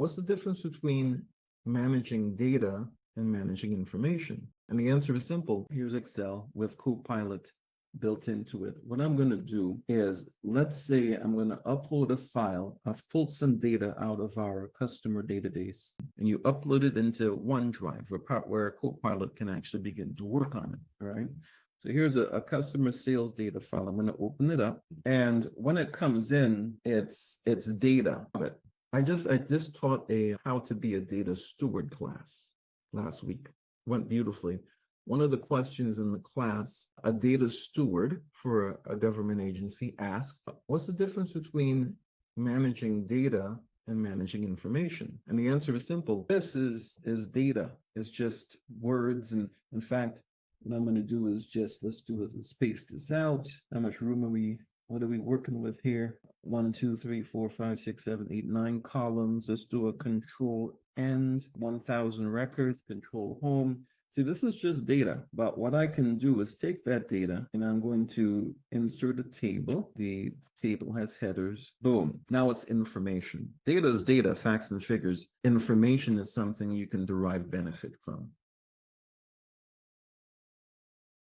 What's the difference between managing data and managing information? And the answer is simple. Here's Excel with Copilot built into it. What I'm going to do is, let's say I'm going to upload a file. I've pulled some data out of our customer database, and you upload it into OneDrive, a part where Copilot can actually begin to work on it. All right. So here's a customer sales data file. I'm going to open it up, and when it comes in, it's data. But I just taught a how to be a data steward class last week. Went beautifully. One of the questions in the class, a data steward for a government agency asked, what's the difference between managing data and managing information? And the answer is simple. This is data. It's just words. And in fact, what I'm going to do is let's space this out. How much room what are we working with here? 1, 2, 3, 4, 5, 6, 7, 8, 9 columns. Let's do a control end, 1,000 records, control home. See, this is just data, but what I can do is take that data and I'm going to insert a table. The table has headers. Boom. Now it's information. Data is data, facts and figures. Information is something you can derive benefit from.